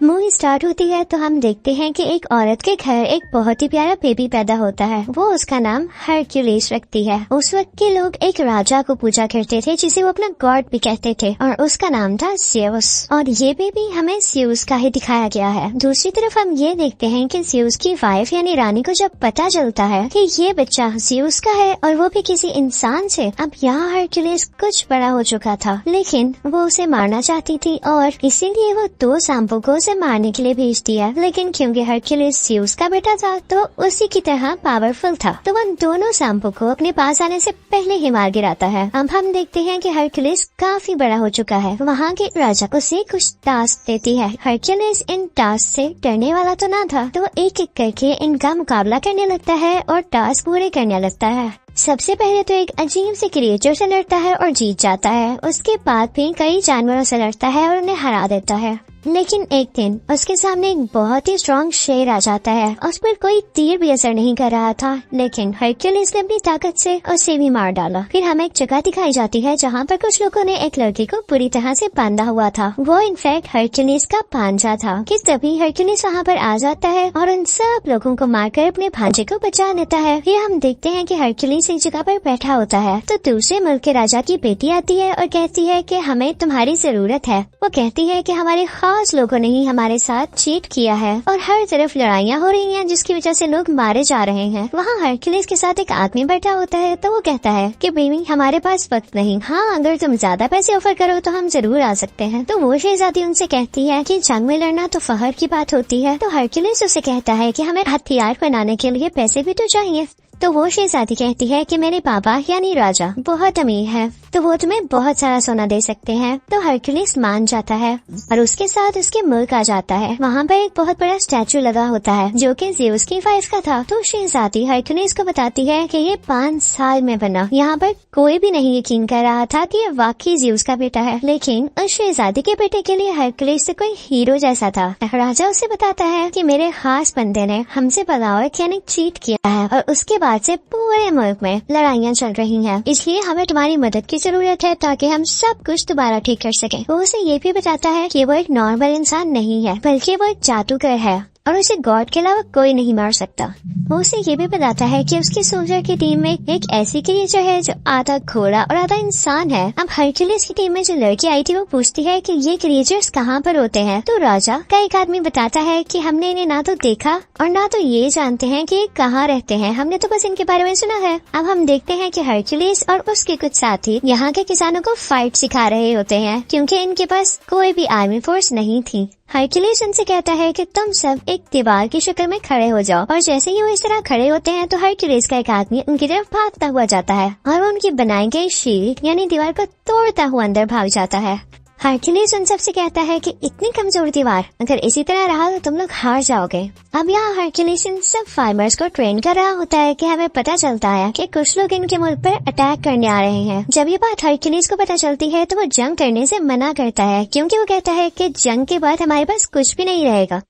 Movie start होती है तो हम देखते हैं कि एक औरत के घर एक बहुत ही प्यारा बेबी पैदा होता है। वो उसका नाम हरक्यूलिस रखती है। उस वक्त के लोग एक राजा को पूजा करते थे जिसे वो अपना गॉड भी कहते थे और उसका नाम था ज़ेउस। और ये बेबी हमें ज़ेउस का ही दिखाया गया है। दूसरी तरफ हम ये देखते हैं कि ज़ेउस की वाइफ यानी रानी को जब पता चलता है कि ये बच्चा ज़ेउस का है और वो भी किसी इंसान से, अब यहाँ हरक्यूलिस कुछ बड़ा हो चुका था लेकिन वो उसे मारना चाहती थी और इसीलिए वो 2 सांपों को मारने के लिए भेज दिया। लेकिन क्योंकि हरक्यूलिस ज़ेउस का बेटा था तो उसी की तरह पावरफुल था, तो वो दोनों सांपों को अपने पास आने से पहले ही मार गिराता है। अब हम देखते हैं कि हरक्यूलिस काफी बड़ा हो चुका है। वहाँ के राजा को से कुछ टास्क देती है। हरक्यूलिस इन टास्क से डरने वाला तो ना था, तो एक एक करके इनका मुकाबला करने लगता है और टास्क पूरे करने लगता है। सबसे पहले तो एक अजीब से क्रिएचर से लड़ता है और जीत जाता है। उसके बाद भी कई जानवरों से लड़ता है और उन्हें हरा देता है। लेकिन एक दिन उसके सामने एक बहुत ही स्ट्रॉन्ग शेर आ जाता है। उस पर कोई तीर भी असर नहीं कर रहा था, लेकिन हरक्यूलिस ने अपनी ताकत से उसे भी मार डाला। फिर हमें एक जगह दिखाई जाती है जहाँ पर कुछ लोगों ने एक लड़की को पूरी तरह से बांधा हुआ था। वो इनफैक्ट हरक्यूलिस का भांजा था। कि तभी हरक्यूलिस वहाँ पर आ जाता है और उन सब लोगों को मारकर अपने भांजे को बचा लेता है। फिर हम देखते हैं कि हरक्यूलिस एक जगह पर बैठा होता है तो दूसरे मुल्क के राजा की बेटी आती है और कहती है कि हमें तुम्हारी जरूरत है। वो कहती है कि हमारे खास लोगों ने ही हमारे साथ चीट किया है और हर तरफ लड़ाइयाँ हो रही हैं जिसकी वजह से लोग मारे जा रहे हैं। वहाँ हरक्यूलिस के साथ एक आदमी बैठा होता है तो वो कहता है कि बेबी हमारे पास वक्त नहीं, हाँ अगर तुम ज्यादा पैसे ऑफर करो तो हम जरूर आ सकते हैं। तो वो शहजादी उनसे कहती है कि जंग में लड़ना तो फखर की बात होती है। तो हरक्यूलिस उसे कहता है कि हमें हथियार बनाने के लिए पैसे भी तो चाहिए। तो वो शहजादी कहती है कि मेरे पापा यानी राजा बहुत अमीर है तो वो तुम्हें बहुत सारा सोना दे सकते हैं। तो हरक्यूलिस मान जाता है और उसके साथ उसके मुल्क आ जाता है। वहाँ पर एक बहुत बड़ा स्टैचू लगा होता है जो कि ज़ेउस की वाइफ का था। तो शहजादी हरक्यूलिस को बताती है कि ये 5 साल में बना। यहाँ पर कोई भी नहीं यकीन कर रहा था कि ये वाकई ज़ेउस का बेटा है, लेकिन उस शहजादी के बेटे के लिए हरक्यूलिस से कोई हीरो जैसा था। राजा उसे बताता है कि मेरे खास बंदे ने हमसे बगावत यानी चीट किया है और उसके बाद से पूरे मुल्क में लड़ाइयाँ चल रही हैं, इसलिए हमें तुम्हारी मदद की जरूरत है ताकि हम सब कुछ दोबारा ठीक कर सकें। वो उसे ये भी बताता है कि वो एक नॉर्मल इंसान नहीं है बल्कि वो एक जादूगर है और उसे गॉड के अलावा कोई नहीं मार सकता। वो उसे ये भी बताता है कि उसकी सोल्जर की टीम में एक ऐसी क्रिएचर है जो आधा घोड़ा और आधा इंसान है। अब हरक्यूलिस की टीम में जो लड़की आई थी वो पूछती है कि ये क्रिएचर्स कहाँ पर होते हैं। तो राजा का एक आदमी बताता है कि हमने इन्हें ना तो देखा और ना तो ये जानते हैं कि ये कहाँ रहते हैं, हमने तो बस इनके बारे में सुना है। अब हम देखते हैं कि हरक्यूलिस और उसके कुछ साथी यहाँ के किसानों को फाइट सिखा रहे होते हैं क्योंकि इनके पास कोई भी आर्मी फोर्स नहीं थी। हरक्यूलिस उनसे कहता है कि तुम सब एक दीवार की शक्ल में खड़े हो जाओ और जैसे ही वो इस तरह खड़े होते हैं तो हरक्यूलिस का एक आदमी उनकी तरफ भागता हुआ जाता है और वो उनकी बनाई गई शील्ड यानी दीवार को तोड़ता हुआ अंदर भाग जाता है। हरक्यूलिस उन सबसे कहता है कि इतनी कमजोर दीवार, अगर इसी तरह रहा तो तुम लोग हार जाओगे। अब यहाँ हरक्यूलिस इन सब फार्मर्स को ट्रेन कर रहा होता है कि हमें पता चलता है कि कुछ लोग इनके मुल्क पर अटैक करने आ रहे हैं। जब ये बात हरक्यूलिस को पता चलती है तो वो जंग करने से मना करता है क्योंकि वो कहता है कि जंग के बाद हमारे पास कुछ भी नहीं रहेगा।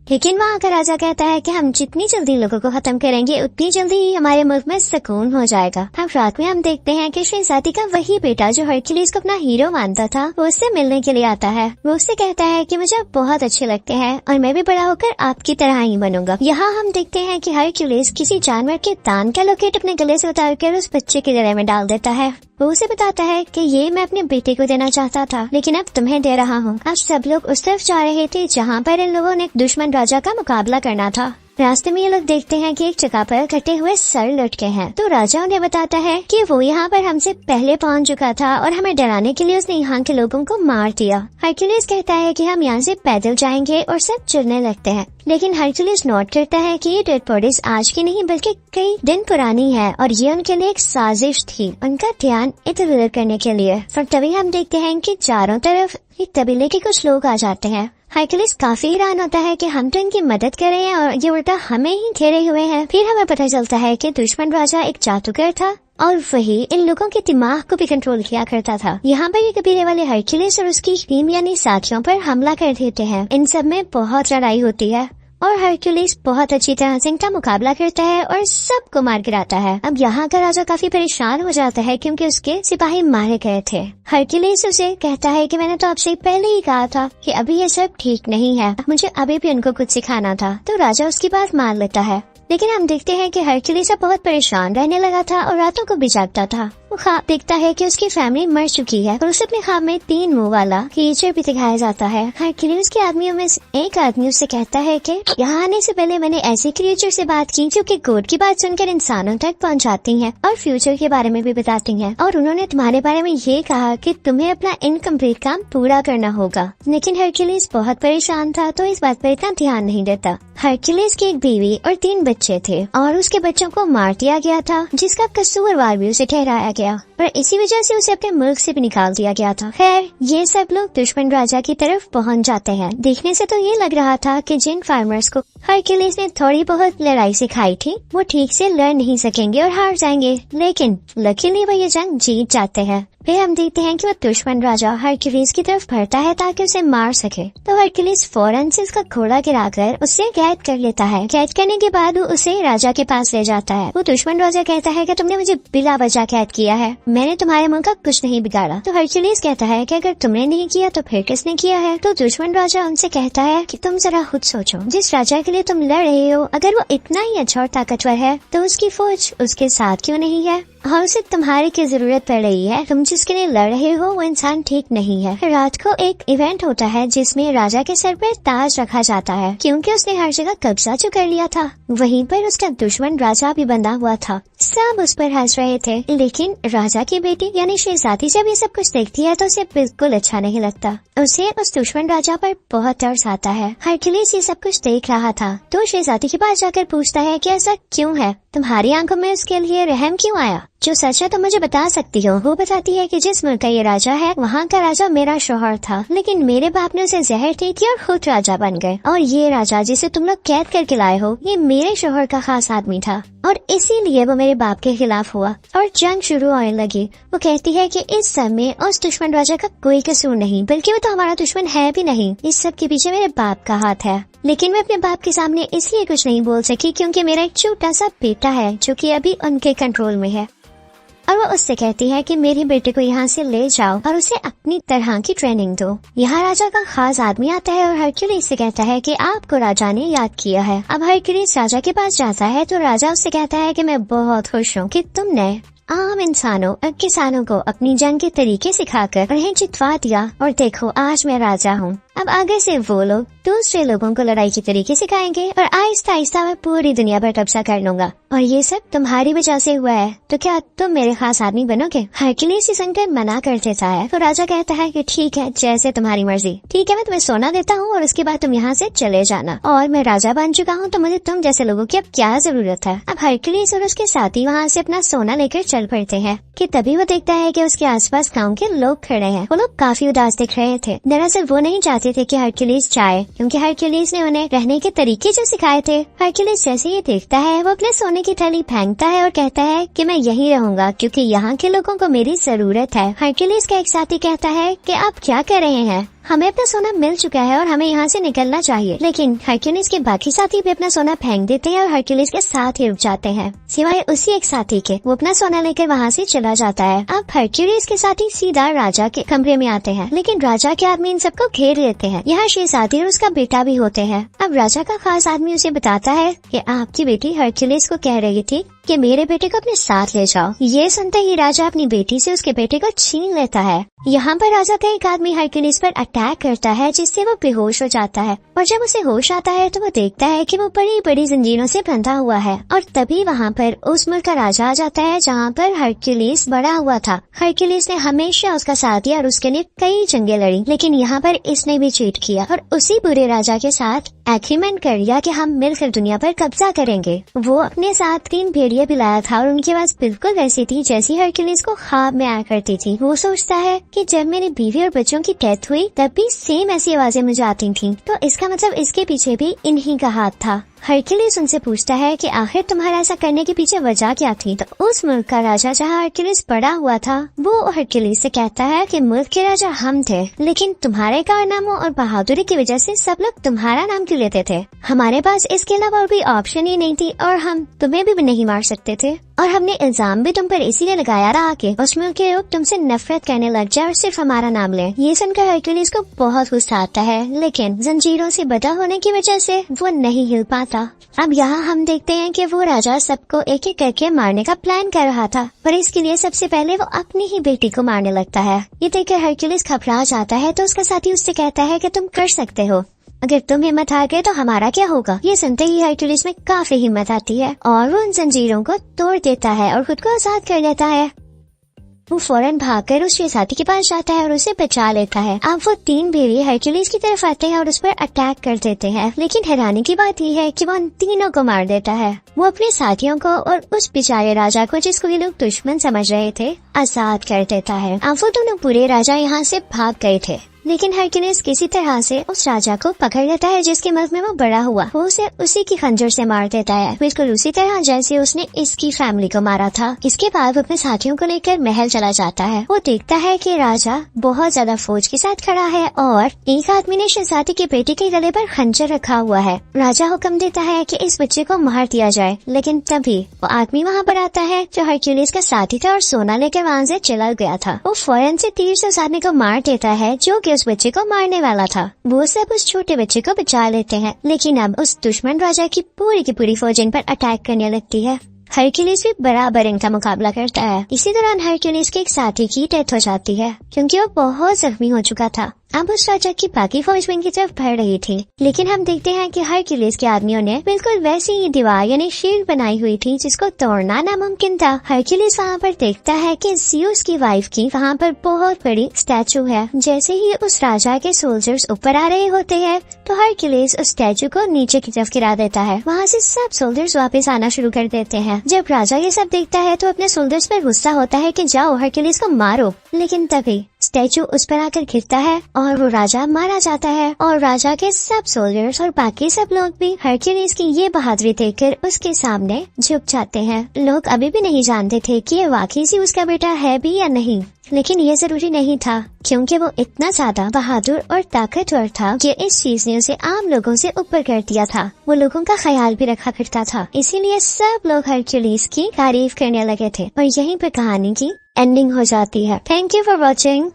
लेकिन वहाँ का राजा कहता है कि हम जितनी जल्दी लोगों को खत्म करेंगे उतनी जल्दी ही हमारे मुल्क में सुकून हो जाएगा। अब रात में हम देखते हैं कि शहजादी का वही बेटा जो हरक्यूलिस को अपना हीरो मानता था वो उससे मिलने के लिए आता है। वो उससे कहता है कि मुझे बहुत अच्छे लगते हैं और मैं भी बड़ा होकर आपकी तरह ही बनूंगा। यहाँ हम देखते हैं कि हरक्यूलिस किसी जानवर के दान का लोकेट अपने गले से उतारकर उस बच्चे के गले में डाल देता है। वो उसे बताता है कि ये मैं अपने बेटे को देना चाहता था लेकिन अब तुम्हें दे रहा हूँ। अब सब लोग उस तरफ जा रहे थे जहाँ पर इन लोगों ने एक दुश्मन राजा का मुकाबला करना था। रास्ते में ये लोग देखते हैं कि एक जगह पर कटे हुए सर लटके हैं। तो राजा उन्हें बताता है कि वो यहाँ पर हमसे पहले पहुँच चुका था और हमें डराने के लिए उसने यहाँ के लोगों को मार दिया। हरक्यूलिस कहता है कि हम यहाँ से पैदल जाएंगे और सब चलने लगते हैं, लेकिन हरक्यूलिस नोट करता है कि ये डेड बॉडीज आज की नहीं बल्कि कई दिन पुरानी है और ये उनके लिए एक साजिश थी, उनका ध्यान इधर उधर करने के लिए। और तभी हम देखते हैं कि चारों तरफ एक कबीले के कुछ लोग आ जाते हैं। हरक्यूलिस काफी हैरान होता है कि हम तो इनकी मदद कर रहे हैं और ये उल्टा हमें ही घेरे हुए हैं। फिर हमें पता चलता है कि दुश्मन राजा एक जादूगर था और वही इन लोगों के दिमाग को भी कंट्रोल किया करता था। यहाँ पर ये कबीले वाले हरक्यूलिस और उसकी टीम यानी साथियों पर हमला कर देते हैं। इन सब में बहुत लड़ाई होती है और हरक्यूलिस बहुत अच्छी तरह से इनका मुकाबला करता है और सबको मार गिराता है। अब यहाँ का राजा काफी परेशान हो जाता है क्योंकि उसके सिपाही मारे गए थे। हरक्यूलिस उसे कहता है कि मैंने तो आपसे पहले ही कहा था कि अभी ये सब ठीक नहीं है, मुझे अभी भी उनको कुछ सिखाना था। तो राजा उसकी बात मान लेता है। लेकिन हम देखते हैं कि हरक्यूलिस अब बहुत परेशान रहने लगा था और रातों को भी जागता था। वो ख्वाब देखता है कि उसकी फैमिली मर चुकी है और उसे अपने ख्वाब में 3 मुंह वाला क्रिएचर भी दिखाया जाता है। हरक्यूलिस के आदमियों में एक आदमी उससे कहता है कि यहाँ आने से पहले मैंने ऐसे क्रिएचर से बात की जो कि गॉड की बात सुनकर इंसानों तक पहुँचाती हैं और फ्यूचर के बारे में भी बताती हैं, और उन्होंने तुम्हारे बारे में ये कहा कि तुम्हें अपना इनकम्प्लीट काम पूरा करना होगा। लेकिन हरक्यूलिस बहुत परेशान था तो इस बात पर इतना ध्यान नहीं देता। हरक्यूलिस की एक बीवी और 3 बच्चे थे और उसके बच्चों को मार दिया गया था, जिसका कसूरवार भी उसे ठहराया गया और इसी वजह से उसे अपने मुल्क से भी निकाल दिया गया था। खैर, ये सब लोग दुश्मन राजा की तरफ पहुंच जाते हैं। देखने से तो ये लग रहा था कि जिन फार्मर्स को हरक्यूलिस ने थोड़ी बहुत लड़ाई सिखाई थी वो ठीक से लड़ नहीं सकेंगे और हार जाएंगे, लेकिन लकीली वो ये जंग जीत जाते हैं। फिर हम देखते हैं कि वो दुश्मन राजा हरक्यूलिस की तरफ बढ़ता है ताकि उसे मार सके। तो हरक्यूलिस फौरन से उसका घोड़ा गिराकर उससे कैद कर लेता है। कैद करने के बाद वो उसे राजा के पास ले जाता है। वो दुश्मन राजा कहता है कि तुमने मुझे बिला वजह कैद किया है, मैंने तुम्हारे मुल्क का कुछ नहीं बिगाड़ा। तो हरक्यूलिस कहता है कि अगर तुमने नहीं किया तो फिर किसने किया है? तो दुश्मन राजा उनसे कहता है कि तुम जरा खुद सोचो, जिस राजा के लिए तुम लड़ रहे हो अगर वो इतना ही अच्छा और ताकतवर है तो उसकी फौज उसके साथ क्यों नहीं है और उसे तुम्हारी की जरूरत पड़ रही है? तुम जिसके लिए लड़ रहे हो वो इंसान ठीक नहीं है। रात को एक इवेंट होता है जिसमें राजा के सर पर ताज रखा जाता है क्योंकि उसने हर जगह कब्जा जो कर लिया था। वहीं पर उसका दुश्मन राजा भी बंधा हुआ था। सब उस पर हंस रहे थे, लेकिन राजा की बेटी यानी शहजादी जब ये सब कुछ देखती है तो उसे बिल्कुल अच्छा नहीं लगता। उसे उस दुश्मन राजा पर बहुत तरस आता है। हरक्यूलिस ये सब कुछ देख रहा था तो शहजादी के पास जाकर पूछता है कि ऐसा क्यों है, तुम्हारी आंखों में उसके लिए रहम क्यों आया? जो सच है तो मुझे बता सकती हो। वो बताती है कि जिस मुल्क का ये राजा है वहाँ का राजा मेरा शौहर था, लेकिन मेरे बाप ने उसे जहर दी थी और खुद राजा बन गए, और ये राजा जिसे तुम लोग कैद करके लाए हो ये मेरे शौहर का खास आदमी था और इसीलिए वो मेरे बाप के खिलाफ हुआ और जंग शुरू होने लगी। वो कहती है कि इस समय उस दुश्मन राजा का कोई कसूर नहीं, बल्कि वो तो हमारा दुश्मन है भी नहीं। इस सब के पीछे मेरे बाप का हाथ है। लेकिन मैं अपने बाप के सामने इसलिए कुछ नहीं बोल सकी क्योंकि मेरा एक छोटा सा बेटा है जो कि अभी उनके कंट्रोल में है। और वो उससे कहती है कि मेरे बेटे को यहाँ से ले जाओ और उसे अपनी तरह की ट्रेनिंग दो। यहाँ राजा का खास आदमी आता है और हरक्यूलिस से कहता है कि आपको राजा ने याद किया है। अब हरक्यूलिस राजा के पास जाता है तो राजा उससे कहता है कि मैं बहुत खुश हूँ कि तुमने आम इंसानों और किसानों को अपनी जंग के तरीके सिखाकर उन्हें जितवा दिया और देखो आज मैं राजा हूँ। अब आगे से वो लोग दूसरे लोगों को लड़ाई के तरीके सिखाएंगे और आहिस्ता आहिस्ता मैं पूरी दुनिया पर कब्जा कर लूंगा और ये सब तुम्हारी वजह से हुआ है, तो क्या तुम मेरे खास आदमी बनोगे? हरक्यूलिस इस सुनकर मना कर देता है तो राजा कहता है कि ठीक है, जैसे तुम्हारी मर्जी। ठीक है, मैं तुम्हें सोना देता हूँ और उसके बाद तुम यहाँ से चले जाना, और मैं राजा बन चुका हूँ तो मुझे तुम जैसे लोगों की अब क्या जरूरत है। अब हरक्यूलिस और उसके साथी वहाँ से अपना सोना लेकर चल पड़ते हैं कि तभी वो देखता है कि उसके आसपास गांव के लोग खड़े हैं। वो लोग काफी उदास दिख रहे थे। दरअसल वो नहीं चाहते थे कि हरक्यूलिस जाए क्योंकि हरक्यूलिस ने उन्हें रहने के तरीके जो सिखाए थे। हरक्यूलिस जैसे ये देखता है वो अपने सोने की थैली फेंकता है और कहता है कि मैं यहीं रहूंगा क्योंकि यहाँ के लोगों को मेरी जरूरत है। हरक्यूलिस का एक साथी कहता है कि आप क्या कर रहे हैं, हमें अपना सोना मिल चुका है और हमें यहाँ से निकलना चाहिए। लेकिन हरक्यूलिस के बाकी साथी भी अपना सोना फेंक देते हैं और हरक्यूलिस के साथ ही रुक जाते हैं, सिवाय उसी एक साथी के। वो अपना सोना लेकर वहाँ से चला जाता है। अब हरक्यूलिस के साथी सीधा राजा के कमरे में आते हैं, लेकिन राजा के आदमी इन सबको घेर लेते हैं। यहाँ शहजादी और उसका बेटा भी होते हैं। अब राजा का खास आदमी उसे बताता है कि आपकी बेटी हरक्यूलिस को कह रही थी कि मेरे बेटे को अपने साथ ले जाओ। ये सुनते ही राजा अपनी बेटी से उसके बेटे को छीन लेता है। यहाँ पर राजा का एक आदमी हरक्यूलिस पर अटैक करता है जिससे वो बेहोश हो जाता है, और जब उसे होश आता है तो वो देखता है कि वो बड़ी बड़ी जंजीरों से बंधा हुआ है। और तभी वहाँ पर उस मुल्क का राजा आ जाता है जहाँ पर हरक्यूलिस बड़ा हुआ था। हरक्यूलिस ने हमेशा उसका साथ दिया और उसके लिए कई जंगें लड़ी, लेकिन यहाँ पर इसने भी चीट किया और उसी बुरे राजा के साथ एग्रीमेंट कर लिया कि हम मिलकर दुनिया पर कब्जा करेंगे। वो अपने साथ 3 भेड़िया भी लाया था और उनकी आवाज बिल्कुल वैसी थी जैसी हरक्यूलिस को ख्वाब में आया करती थी। वो सोचता है कि जब मेरी बीवी और बच्चों की डेथ हुई तब भी सेम ऐसी आवाजें मुझे आती थीं, तो इसका मतलब इसके पीछे भी इन्हीं का हाथ था। हरक्यूलिस उनसे पूछता है कि आखिर तुम्हारा ऐसा करने के पीछे वजह क्या थी। तो उस मुल्क का राजा जहाँ हरक्यूलिस पड़ा हुआ था वो हरक्यूलिस से कहता है कि मुल्क के राजा हम थे, लेकिन तुम्हारे कारनामों और बहादुरी की वजह से सब लोग तुम्हारा नाम क्यों लेते थे। हमारे पास इसके अलावा और कोई ऑप्शन ही नहीं थी और हम तुम्हें भी नहीं मार सकते थे, और हमने इल्जाम भी तुम पर इसीलिए लगाया रहा कि उस मुल्क के लोग तुमसे नफरत करने लग जाए और सिर्फ हमारा नाम ले। ये सुनकर हरक्यूलिस को बहुत गुस्सा आता है, लेकिन जंजीरों से बंधा होने की वजह से वो नहीं हिल पाता। अब यहाँ हम देखते हैं कि वो राजा सबको एक एक करके मारने का प्लान कर रहा था, पर इसके लिए सबसे पहले वो अपनी ही बेटी को मारने लगता है। ये देखकर हरक्यूलिस घबरा जाता है तो उसका साथी उससे कहता है कि तुम कर सकते हो, अगर तुम हिम्मत हार गए तो हमारा क्या होगा। ये सुनते ही हरक्यूलिस में काफी हिम्मत आती है और वो उन जंजीरों को तोड़ देता है और खुद को आजाद कर लेता है। वो फौरन भागकर उसके साथी के पास जाता है और उसे बचा लेता है। अब वो 3 भेड़िए हरक्यूलिस की तरफ आते हैं और उस पर अटैक कर देते हैं, लेकिन हैरानी की बात यह है कि वो उन तीनों को मार देता है। वो अपने साथियों को और उस बेचारे राजा को, जिसको ये लोग दुश्मन समझ रहे थे, आजाद कर देता है। अब वो दोनों पूरे राजा यहाँ से भाग गए थे, लेकिन हरक्यूलिस किसी तरह से उस राजा को पकड़ लेता है जिसके मुल्क में वो बड़ा हुआ। वो उसे उसी की खंजर से मार देता है, बिल्कुल उसी तरह जैसे उसने इसकी फैमिली को मारा था। इसके बाद वो अपने साथियों को लेकर महल चला जाता है। वो देखता है कि राजा बहुत ज्यादा फौज के साथ खड़ा है और एक आदमी ने शहजादी की बेटी के गले पर खंजर रखा हुआ है। राजा हुक्म देता है कि इस बच्चे को मार दिया जाए, लेकिन तभी वो आदमी वहाँ पर आता है जो हरक्यूलिस का साथी था और सोना लेकर वहाँ से चला गया था। वो फौरन से तीर से उस आदमी को मार देता है जो कि उस बच्चे को मारने वाला था। वो सब उस छोटे बच्चे को बचा लेते हैं, लेकिन अब उस दुश्मन राजा की पूरी फौज इन पर अटैक करने लगती है। हरक्यूलिस भी बराबर इनका मुकाबला करता है। इसी दौरान हरक्यूलिस के एक साथी की डेथ हो जाती है क्योंकि वो बहुत जख्मी हो चुका था। अब उस राजा की बाकी फौज इनकी तरफ बढ़ रही थी, लेकिन हम देखते हैं कि हरक्यूलिस के आदमियों ने बिल्कुल वैसी ही दीवार यानी शील्ड बनाई हुई थी जिसको तोड़ना नामुमकिन था। हरक्यूलिस वहाँ पर देखता है कि ज़्यूस की वाइफ की वहाँ पर बहुत बड़ी स्टैचू है। जैसे ही उस राजा के सोल्जर्स ऊपर आ रहे होते हैं तो हरक्यूलिस उस स्टैचू को नीचे की तरफ गिरा देता है। वहाँ से सब सोल्जर्स वापस आना शुरू कर देते हैं। जब राजा ये सब देखता है तो अपने सोल्जर्स पर गुस्सा होता है कि जाओ हरक्यूलिस को मारो, लेकिन तभी स्टैचू उस पर आकर गिरता है और वो राजा मारा जाता है। और राजा के सब सोल्जर्स और बाकी सब लोग भी हरक्यूलिस की ये बहादुरी देखकर उसके सामने झुक जाते हैं। लोग अभी भी नहीं जानते थे कि ये वाकई से उसका बेटा है भी या नहीं, लेकिन ये जरूरी नहीं था क्योंकि वो इतना ज्यादा बहादुर और ताकतवर था कि इस चीज ने उसे आम लोगों से ऊपर कर दिया था। वो लोगों का ख्याल भी रखा करता था, इसीलिए सब लोग हरक्यूलिस की तारीफ करने लगे थे और यहीं पर कहानी की एंडिंग हो जाती है। Thank you for watching.